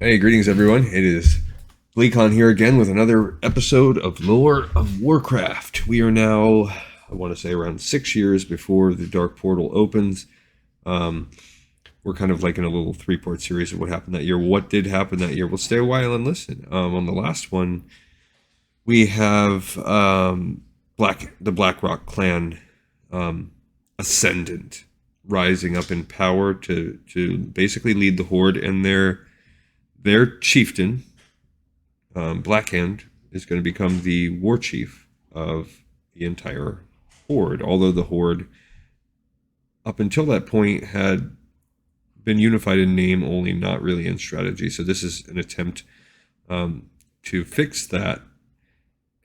Hey, greetings everyone. It is Bleakon here again with another episode of Lore of Warcraft. We are now, I want to say, around 6 years before the Dark Portal opens. We're kind of like in a little three-part series of what happened that year. What did happen that year? We'll stay a while and listen. On the last one, we have the Blackrock clan ascendant rising up in power to basically lead the Horde, and their chieftain, Blackhand, is going to become the war chief of the entire Horde. Although the Horde, up until that point, had been unified in name only, not really in strategy. So this is an attempt to fix that.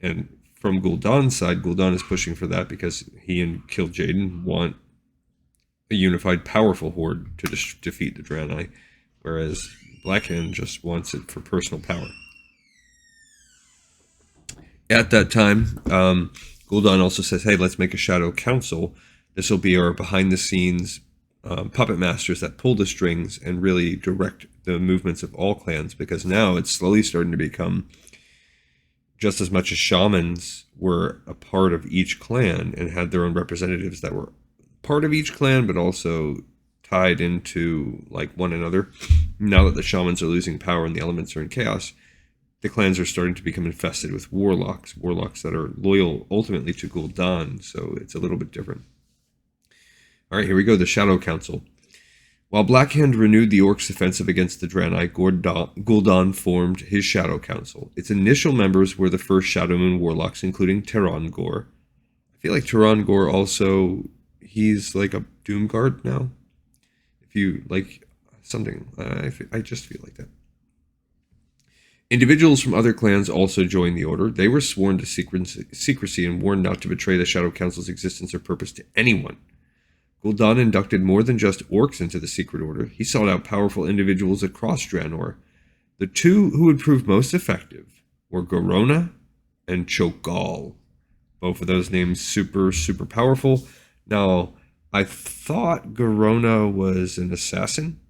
And from Gul'dan's side, Gul'dan is pushing for that because he and Kil'jaeden want a unified, powerful Horde to defeat the Draenei, whereas Blackhand just wants it for personal power. At that time, Gul'dan also says, hey, let's make a Shadow Council. This will be our behind-the-scenes puppet masters that pull the strings and really direct the movements of all clans, because now it's slowly starting to become, just as much as shamans were a part of each clan and had their own representatives that were part of each clan, but also tied into like one another. Now that the shamans are losing power and the elements are in chaos, the clans are starting to become infested with warlocks that are loyal ultimately to Gul'dan, so it's a little bit different. All right, here we go, the Shadow Council. While Blackhand renewed the Orcs' offensive against the Draenei, Gul'dan formed his Shadow Council. Its initial members were the first Shadow Moon warlocks, including Terrangor. I feel like Terrangor also, he's like a Doomguard now. If you like something, I just feel like that. Individuals from other clans also joined the order. They were sworn to secrecy and warned not to betray the Shadow Council's existence or purpose to anyone. Gul'dan inducted more than just orcs into the secret order. He sought out powerful individuals across Draenor. The two who would prove most effective were Garona and Cho'gall. Both of those names super powerful. Now, I thought Garona was an assassin.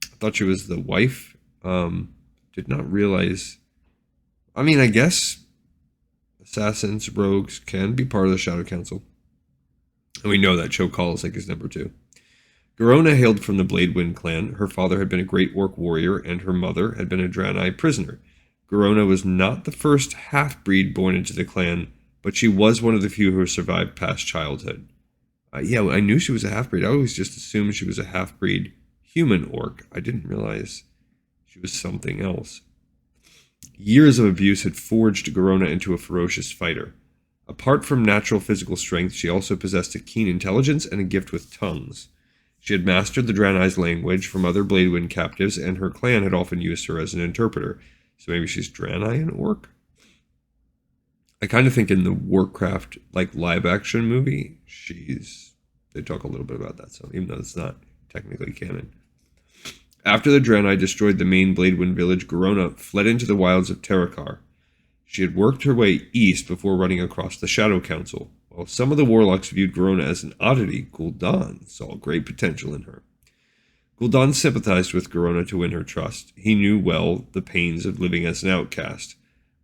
I thought she was the wife. Did not realize. I mean, I guess assassins, rogues can be part of the Shadow Council. And we know that Cho'gall is like his number 2. Garona hailed from the Bladewind clan. Her father had been a great orc warrior, and her mother had been a Draenei prisoner. Garona was not the first half-breed born into the clan, but she was one of the few who survived past childhood. Yeah, I knew she was a half-breed. I always just assumed she was a half-breed human orc. I didn't realize she was something else. Years of abuse had forged Garona into a ferocious fighter. Apart from natural physical strength, she also possessed a keen intelligence and a gift with tongues. She had mastered the Draenei's language from other Bladewind captives, and her clan had often used her as an interpreter. So maybe she's Draenei and orc? I kind of think in the Warcraft, like, live-action movie, they talk a little bit about that, so even though it's not technically canon. After the Draenei destroyed the main Bladewind village, Garona fled into the wilds of Terakar. She had worked her way east before running across the Shadow Council. While some of the warlocks viewed Garona as an oddity, Gul'dan saw great potential in her. Gul'dan sympathized with Garona to win her trust. He knew well the pains of living as an outcast.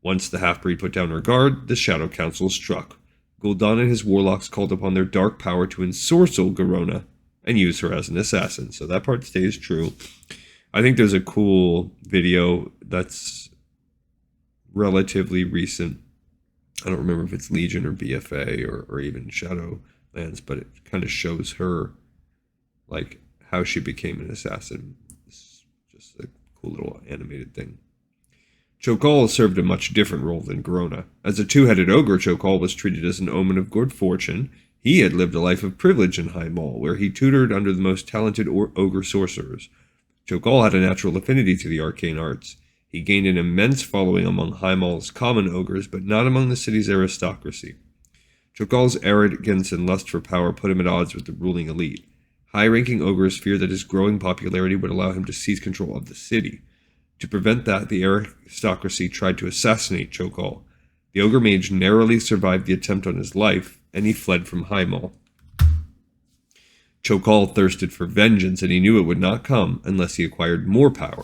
Once the half-breed put down her guard, the Shadow Council struck. Gul'dan and his warlocks called upon their dark power to ensorcel Garona and use her as an assassin. So that part stays true. I think there's a cool video that's relatively recent. I don't remember if it's Legion or BFA or even Shadowlands, but it kind of shows her, like, how she became an assassin. It's just a cool little animated thing. Cho'gall served a much different role than Garona. As a two-headed ogre, Cho'gall was treated as an omen of good fortune. He had lived a life of privilege in High Maul, where he tutored under the most talented ogre sorcerers. Cho'gall had a natural affinity to the arcane arts. He gained an immense following among High Maul's common ogres, but not among the city's aristocracy. Cho'gall's arrogance and lust for power put him at odds with the ruling elite. High-ranking ogres feared that his growing popularity would allow him to seize control of the city. To prevent that, the aristocracy tried to assassinate Cho'gall. The ogre mage narrowly survived the attempt on his life, and he fled from High Maul. Cho'gall thirsted for vengeance, and he knew it would not come unless he acquired more power.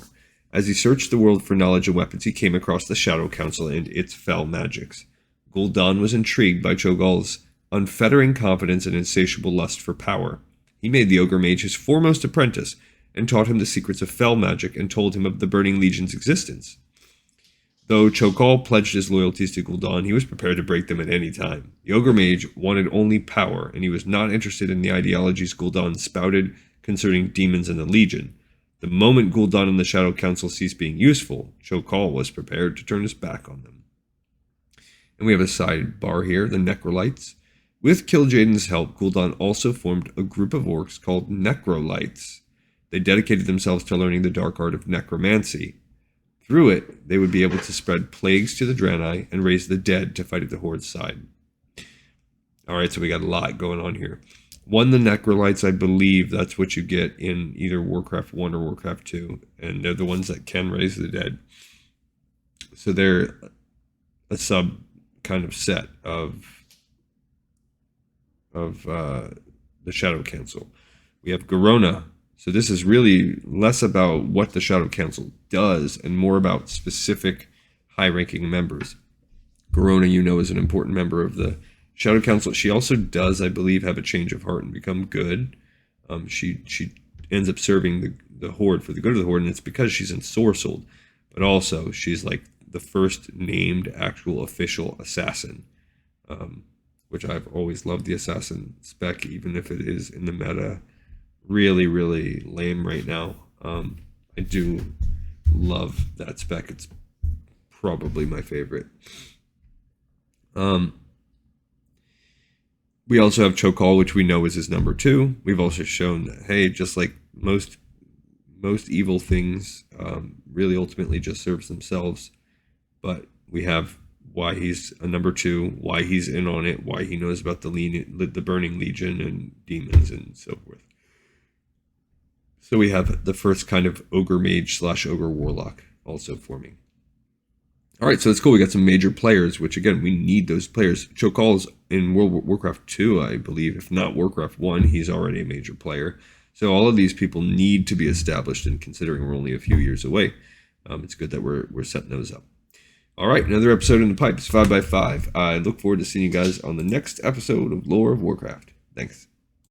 As he searched the world for knowledge and weapons, he came across the Shadow Council and its fell magics. Gul'dan was intrigued by Cho'gall's unfettering confidence and insatiable lust for power. He made the Ogre Mage his foremost apprentice and taught him the secrets of fell magic and told him of the Burning Legion's existence. Though Cho'gall pledged his loyalties to Gul'dan, he was prepared to break them at any time. The Ogre Mage wanted only power, and he was not interested in the ideologies Gul'dan spouted concerning demons and the Legion. The moment Gul'dan and the Shadow Council ceased being useful, Cho'gall was prepared to turn his back on them. And we have a sidebar here, the Necrolites. With Kil'jaeden's help, Gul'dan also formed a group of orcs called Necrolites. They dedicated themselves to learning the dark art of necromancy. Through it, they would be able to spread plagues to the Draenei and raise the dead to fight at the Horde's side. Alright, so we got a lot going on here. One, the Necrolites, I believe that's what you get in either Warcraft 1 or Warcraft 2. And they're the ones that can raise the dead. So they're a sub kind of set of the Shadow Council. We have Garona. So this is really less about what the Shadow Council does and more about specific high-ranking members. Garona, you know, is an important member of the Shadow Council. She also does, I believe, have a change of heart and become good. She ends up serving the Horde for the good of the Horde, and it's because she's ensorcelled. But also, she's like the first named actual official assassin, which I've always loved the assassin spec, even if it is in the meta really, really lame right now. I do love that spec. It's probably my favorite. We also have Cho'gall, which we know is his number 2. We've also shown that, hey, just like most evil things, really ultimately just serves themselves. But we have why he's a number 2, why he's in on it, why he knows about the Burning Legion and demons and so forth. So we have the first kind of Ogre Mage / Ogre Warlock also forming. All right, so it's cool. We got some major players, which again, we need those players. Cho'gall's in Warcraft 2, I believe. If not Warcraft 1, he's already a major player. So all of these people need to be established, and considering we're only a few years away, it's good that we're setting those up. All right, another episode in the pipes, 5x5. I look forward to seeing you guys on the next episode of Lore of Warcraft. Thanks.